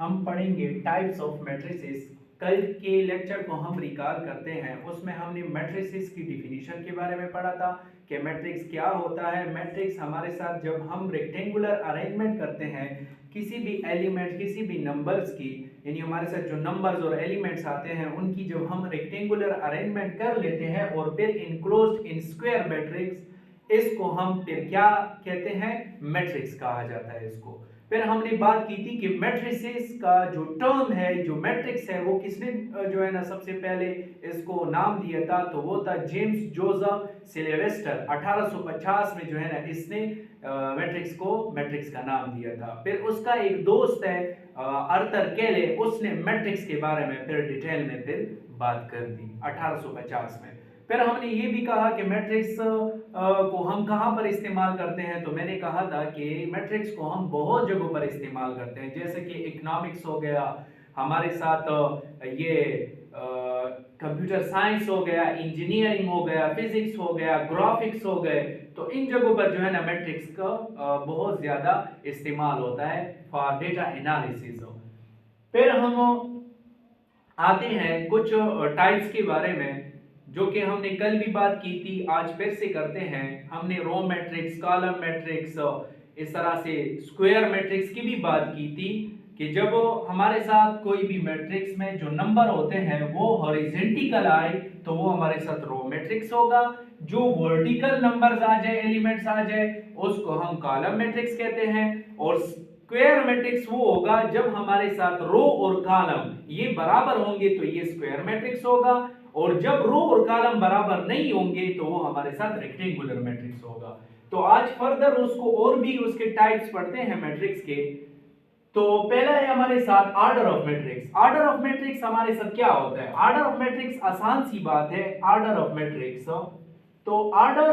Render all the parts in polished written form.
हम पढ़ेंगे types of matrices. कल के लेक्चर को हम रिकॉल करते हैं, उसमें हमने मैट्रिसेस की डिफिनीशन के बारे में पढ़ा था कि मैट्रिक्स क्या होता है। मैट्रिक्स हमारे साथ जब हम रेक्टेंगुलर अरेंजमेंट करते हैं किसी भी एलिमेंट किसी भी नंबर्स की, यानी हमारे साथ जो नंबर्स और एलिमेंट्स आते हैं उनकी जब हम रेक्टेंगुलर अरेंजमेंट कर लेते हैं और फिर इनक्लोज्ड इन स्क्वायर मैट्रिक्स, इसको हम फिर क्या कहते हैं, मैट्रिक्स कहा जाता है इसको। फिर हमने बात की थी कि मैट्रिसेस का जो टर्म है, जो मैट्रिक्स है, वो किसने जो है ना सबसे पहले इसको नाम दिया था, तो वो था जेम्स जोसेफ सिल्वेस्टर। 1850 में जो है ना इसने मैट्रिक्स को मैट्रिक्स का नाम दिया था। फिर उसका एक दोस्त है आर्थर केले, उसने मैट्रिक्स के बारे में फिर डिटेल में फिर बात कर दी 1850 में। फिर हमने ये भी कहा कि मैट्रिक्स को हम कहाँ पर इस्तेमाल करते हैं, तो मैंने कहा था कि मैट्रिक्स को हम बहुत जगहों पर इस्तेमाल करते हैं, जैसे कि इकोनॉमिक्स हो गया, हमारे साथ ये कंप्यूटर साइंस हो गया, इंजीनियरिंग हो गया, फिजिक्स हो गया, ग्राफिक्स हो गए। तो इन जगहों पर जो है ना मैट्रिक्स का बहुत ज्यादा इस्तेमाल होता है फॉर डेटा एनालिसिस। फिर हम आते हैं कुछ टाइप्स के बारे में जो कि हमने कल भी बात की थी, आज फिर से करते हैं। हमने रो मैट्रिक्स, कॉलम मैट्रिक्स, इस तरह से स्क्वायर मैट्रिक्स की भी बात की थी कि जब हमारे साथ कोई भी मैट्रिक्स में जो नंबर होते हैं वो हॉरिजॉन्टल आए तो वो हमारे साथ रो मैट्रिक्स होगा। जो वर्टिकल नंबर्स आ जाए, एलिमेंट्स आ जाए, उसको हम कॉलम मैट्रिक्स कहते हैं। और स्क्वायर मैट्रिक्स वो होगा जब हमारे साथ रो और कॉलम ये बराबर होंगे तो ये स्क्वायर मैट्रिक्स होगा, और जब रो और कॉलम बराबर नहीं होंगे तो वो हमारे साथ रेक्टेंगुलर मैट्रिक्स होगा। तो आज फर्दर उसको और भी उसके टाइप्स पढ़ते हैं मैट्रिक्स के। तो पहला है हमारे साथ order of matrix. Order of matrix हमारे साथ क्या होता है? ऑर्डर ऑफ मैट्रिक्स आसान सी बात है। ऑर्डर ऑफ मैट्रिक्स, तो ऑर्डर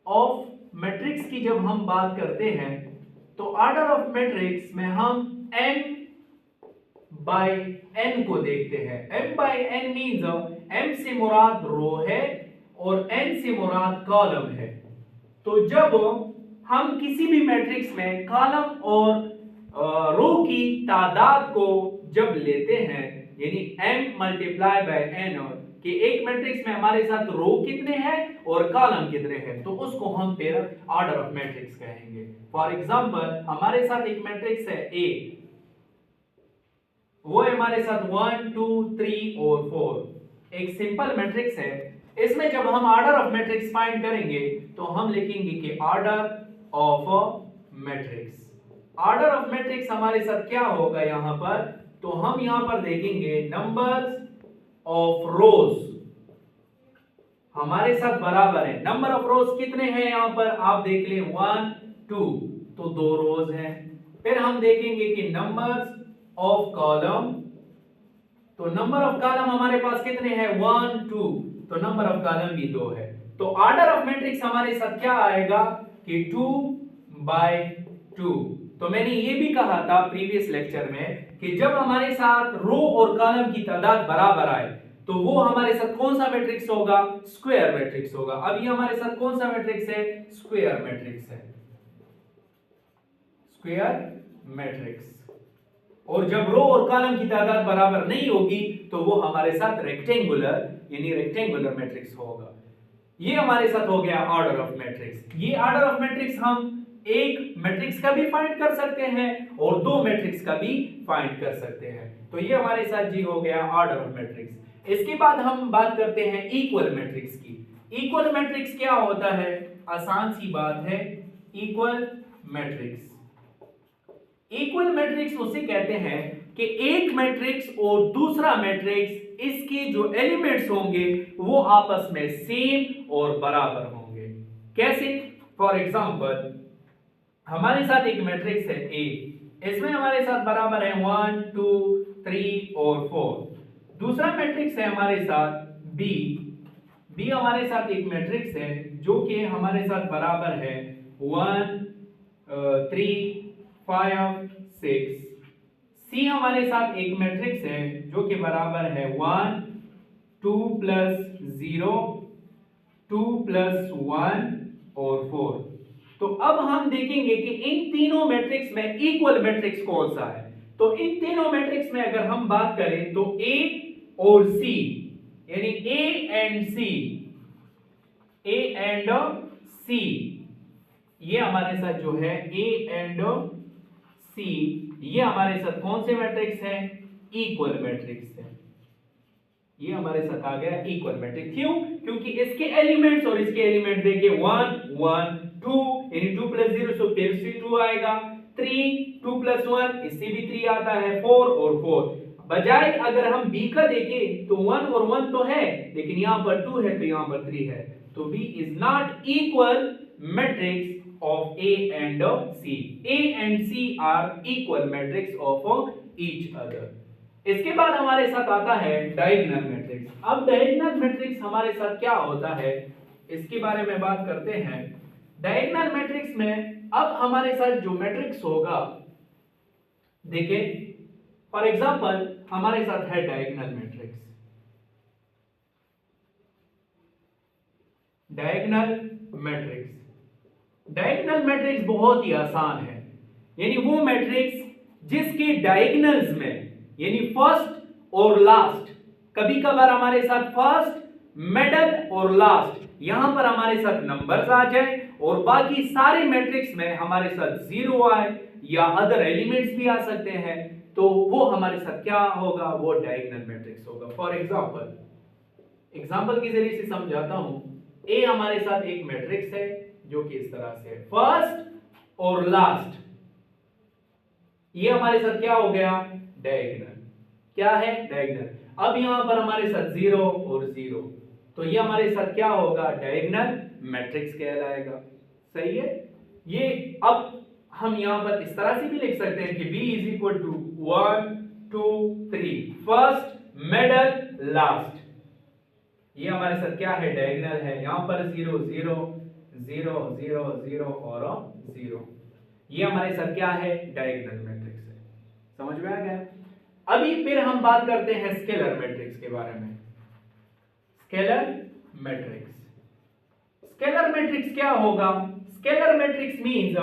ऑफ मैट्रिक्स की जब हम बात करते हैं तो ऑर्डर ऑफ मैट्रिक्स में हम m बाय n को देखते हैं। m by n means m से मुराद रो है और n से मुराद कॉलम है। तो जब हम किसी भी मैट्रिक्स में कॉलम और रो की तादाद को जब लेते हैं, यानी m मल्टीप्लाई बाय n, कि एक मैट्रिक्स में हमारे साथ रो कितने हैं और कॉलम कितने हैं, तो उसको हम फिर ऑर्डर ऑफ मैट्रिक्स कहेंगे। फॉर एग्जांपल हमारे साथ एक मैट्रिक्स है A, वो है हमारे साथ 1 2 3 और 4, एक सिंपल मैट्रिक्स है। इसमें जब हम ऑर्डर ऑफ मैट्रिक्स फाइंड करेंगे तो हम लिखेंगे कि order of matrix. Order of matrix हमारे साथ क्या होगा यहां पर, तो हम यहां पर देखेंगे नंबर्स ऑफ रोज हमारे साथ बराबर है। नंबर ऑफ रोज कितने हैं यहां पर आप देख लें, 1 2, तो 2 रोज हैं। फिर हम देखेंगे कि नंबर्स ऑफ कॉलम, तो नंबर ऑफ कॉलम हमारे पास कितने हैं, 1 2, तो नंबर ऑफ कॉलम भी 2 है। तो ऑर्डर ऑफ मैट्रिक्स हमारे साथ क्या आएगा कि 2 बाय 2। तो मैंने ये भी कहा था प्रीवियस लेक्चर में कि जब हमारे साथ रो और कॉलम की तादाद बराबर आए तो वो हमारे साथ कौन सा मैट्रिक्स होगा, स्क्वायर मैट्रिक्स होगा। अब ये हमारे साथ कौन सा मैट्रिक्स है, स्क्वायर मैट्रिक्स है, स्क्वायर मैट्रिक्स। और जब रो और कॉलम की तादाद बराबर नहीं होगी तो वो हमारे साथ रेक्टेंगुलर यानी रेक्टेंगुलर मैट्रिक्स होगा। ये हमारे साथ हो गया ऑर्डर ऑफ मैट्रिक्स। ये ऑर्डर ऑफ मैट्रिक्स हम एक मैट्रिक्स का भी फाइंड कर सकते हैं और दो मैट्रिक्स का भी फाइंड कर सकते हैं। तो ये हमारे साथ जी हो गया ऑर्डर ऑफ मैट्रिक्स। इसके बाद हम बात करते हैं इक्वल मैट्रिक्स की। इक्वल मैट्रिक्स क्या होता है, आसान सी बात है। इक्वल मैट्रिक्स, इक्वल मैट्रिक्स उसे कहते हैं कि एक मैट्रिक्स और दूसरा मैट्रिक्स, इसके जो एलिमेंट्स होंगे वो आपस में सेम और बराबर होंगे। कैसे? फॉर एग्जांपल हमारे साथ एक मैट्रिक्स है A, इसमें हमारे साथ बराबर है 1 2 3 और 4। दूसरा मैट्रिक्स है हमारे साथ B, B हमारे साथ एक मैट्रिक्स है जो कि हमारे साथ बराबर है 1 3 5 6। C हमारे साथ एक मैट्रिक्स है जो कि बराबर है 1 2 प्लस 0 2 प्लस 1 और 4। तो अब हम देखेंगे कि इन तीनों मैट्रिक्स में इक्वल मैट्रिक्स कौन सा है। तो इन तीनों मैट्रिक्स में अगर हम बात करें तो ए और सी, यानी ए एंड सी, ये हमारे साथ जो है ए एंड सी, ये हमारे साथ कौन से मैट्रिक्स हैं? इक्वल मैट्रिक्स है। ये हमारे साथ आ गया इक्वल मैट्रिक्स। क्यों? क्योंकि इसके एलिमेंट्स और इसके एलिमेंट देखिए 1 1 2, यानी 2 + 0 सो फिर से 2 आएगा, 3 2 + 1 इससे भी 3 आता है, 4 और 4। बजाय अगर हम b का देखें तो 1 और 1 तो है, लेकिन यहां पर 2 है तो यहां पर 3 है, तो b is not equal matrix of a and c। a and c are equal matrix of each other. इसके बाद हमारे साथ आता है डायगोनल मैट्रिक्स। अब डायगोनल मैट्रिक्स हमारे साथ क्या होता है, इसके बारे में बात करते हैं। डायगोनल मैट्रिक्स में अब हमारे साथ जो मैट्रिक्स होगा, देखिए फॉर एग्जांपल हमारे साथ है डायगोनल मैट्रिक्स। डायगोनल मैट्रिक्स बहुत ही आसान है, यानी वो मैट्रिक्स जिसके डायगोनल्स में, यानी फर्स्ट और लास्ट, कभी कभार हमारे साथ फर्स्ट, मिडल और लास्ट यहां पर हमारे साथ नंबर्स आ जाए और बाकी सारे मैट्रिक्स में हमारे साथ जीरो आए या अदर एलिमेंट्स भी आ सकते हैं, तो वो हमारे साथ क्या होगा? वो डायगोनल मैट्रिक्स होगा। फॉर एग्जांपल के जरिए से समझाता हूं। ए हमारे साथ एक मैट्रिक्स है जो कि इस तरह से है, फर्स्ट और लास्ट, ये हमारे साथ क्या हो गया? डायगोनल। क्या है? डायगोनल। अब यहां पर हमारे साथ 0 और 0, तो ये हमारे साथ क्या होगा? डायगोनल मैट्रिक्स कहलाएगा। सही है। ये अब हम यहां पर इस तरह से भी लिख सकते हैं कि b = 1 2 3, फर्स्ट, मिडल, लास्ट, ये हमारे साथ क्या है? डायगोनल है। यहां पर 0 0 0 0 0 और 0, ये हमारे साथ क्या है? डायगोनल मैट्रिक्स है। समझ में आ गया? अभी फिर हम बात करते हैं स्केलर मैट्रिक्स के बारे में। स्केलर मैट्रिक्स क्या होगा? स्केलर मैट्रिक्स मींस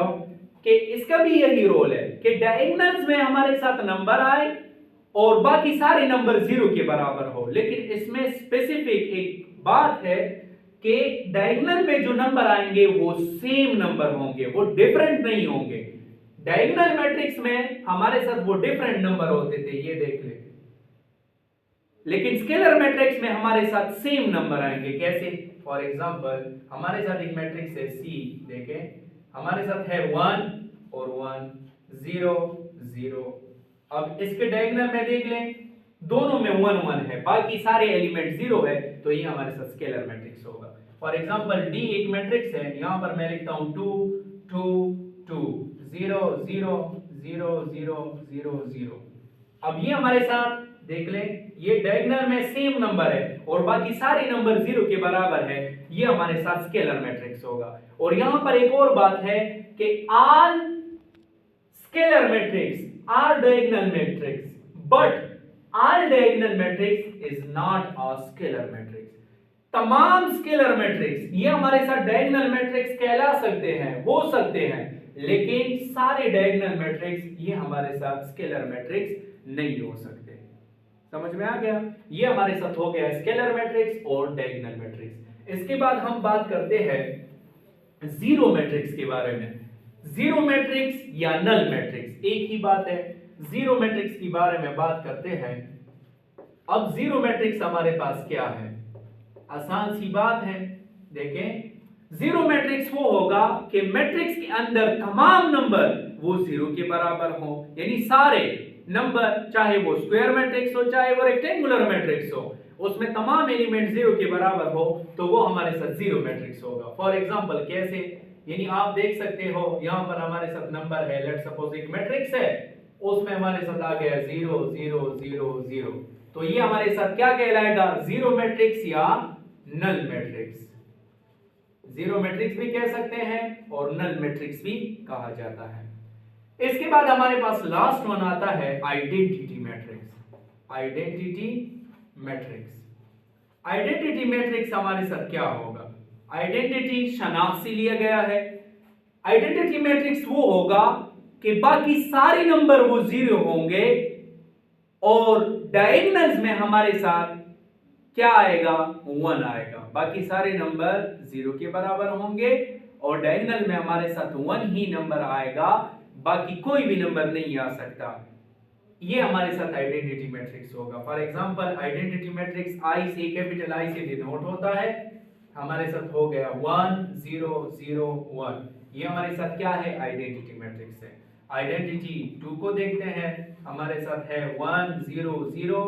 कि इसका भी यही रोल है कि डायगोनल्स में हमारे साथ नंबर आए और बाकी सारे नंबर 0 के बराबर हो, लेकिन इसमें स्पेसिफिक एक बात है कि डायगोनल में जो नंबर आएंगे वो सेम नंबर होंगे, वो डिफरेंट नहीं होंगे। डायगोनल मैट्रिक्स में हमारे साथ वो डिफरेंट नंबर होते थे, ये देख ले, लेकिन स्केलर मैट्रिक्स में हमारे साथ सेम नंबर आएंगे। कैसे? फॉर एग्जांपल हमारे साथ एक मैट्रिक्स है C, देखें हमारे साथ है 1 और 1 0 0। अब इसके डायगोनल में देख लें, दोनों में 1 1 है, बाकी सारे एलिमेंट 0 है, तो ये हमारे साथ स्केलर मैट्रिक्स होगा। फॉर एग्जांपल D एक मैट्रिक्स है, यहां पर मैं लिखता हूं 2 2 2 0 0 0 0 0 0। अब ये हमारे साथ देख लें, ये डायगोनल में सेम नंबर है और बाकी सारे नंबर 0 के बराबर है, ये हमारे साथ स्केलर मैट्रिक्स होगा। और यहां पर एक और बात है कि all scalar matrix are diagonal matrix, but all diagonal matrix is not a scalar matrix. तमाम स्केलर मैट्रिक्स ये हमारे साथ डायगोनल मैट्रिक्स कहला सकते हैं, हो सकते हैं, लेकिन सारे डायगोनल मैट्रिक्स ये हमारे साथ स्केलर मैट्रिक्स नहीं हो सकते। समझ में आ गया? ये हमारे साथ हो गया स्केलर मैट्रिक्स और डायगोनल मैट्रिक्स। इसके बाद हम बात करते हैं जीरो मैट्रिक्स के बारे में। जीरो मैट्रिक्स या नल मैट्रिक्स एक ही बात है। जीरो मैट्रिक्स के बारे में बात करते हैं। अब जीरो मैट्रिक्स हमारे पास क्या है? आसान सी बात है, देखें जीरो मैट्रिक्स वो होगा कि मैट्रिक्स के अंदर तमाम नंबर वो 0 के बराबर हो, यानी सारे नंबर, चाहे वो स्क्वायर मैट्रिक्स हो चाहे वो रेक्टेंगुलर मैट्रिक्स हो, उसमें तमाम एलिमेंट 0 के बराबर हो, तो वो हमारे साथ जीरो मैट्रिक्स होगा। फॉर एग्जांपल कैसे? यानी आप देख सकते हो यहां पर हमारे साथ नंबर है, लेट्स सपोज एक मैट्रिक्स है, उसमें हमारे साथ आ गया 0 0 0 0, तो ये हमारे साथ क्या कहलाएगा? जीरो मैट्रिक्स या नल मैट्रिक्स। जीरो मैट्रिक्स भी कह सकते हैं और नल मैट्रिक्स भी कहा जाता है। इसके बाद हमारे पास लास्ट वन आता है आइडेंटिटी मैट्रिक्स। आइडेंटिटी मैट्रिक्स हमारे साथ क्या होगा? आइडेंटिटी शनाख्त से लिया गया है। आइडेंटिटी मैट्रिक्स वो होगा कि बाकी सारे नंबर वो 0 होंगे और डायगोनल्स में हमारे साथ क्या आएगा, 1 आएगा। बाकी सारे नंबर 0 के बराबर होंगे और डायगोनल में हमारे साथ 1 ही नंबर आएगा, बाकी कोई भी नंबर नहीं आ सकता। ये हमारे साथ आइडेंटिटी मैट्रिक्स होगा। फॉर एग्जांपल आइडेंटिटी मैट्रिक्स आई से, कैपिटल आई से डिनोट होता है। हमारे साथ हो गया 1 0 0 1, ये हमारे साथ क्या है, आइडेंटिटी मैट्रिक्स है। आइडेंटिटी 2 को देखते हैं, हमारे साथ है 1 0 0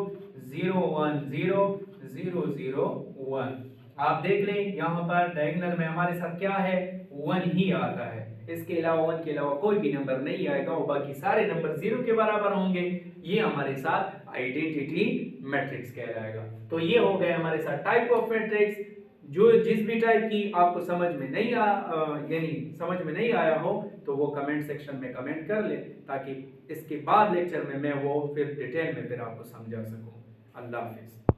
0 1 0 0 0 1। आप देख लें यहाँ पर डायगोनल में हमारे साथ क्या है, 1 ही आता है, इसके अलावा 1 के अलावा कोई भी नंबर नहीं आएगा और बाकी सारे नंबर 0 के बराबर होंगे। ये हमारे साथ आइडेंटिटी मैट्रिक्स कहलाएगा। तो ये हो गए हमारे साथ टाइप ऑफ मैट्रिक्स। जो जिस भी टाइप की आपको समझ में नहीं समझ में नहीं आया हो तो वो कमेंट सेक्शन में कमेंट कर ले, ताकि इसके बाद लेक्चर में मैं वो फिर डिटेल में फिर आपको समझा सकूं। अल्लाह हाफिज।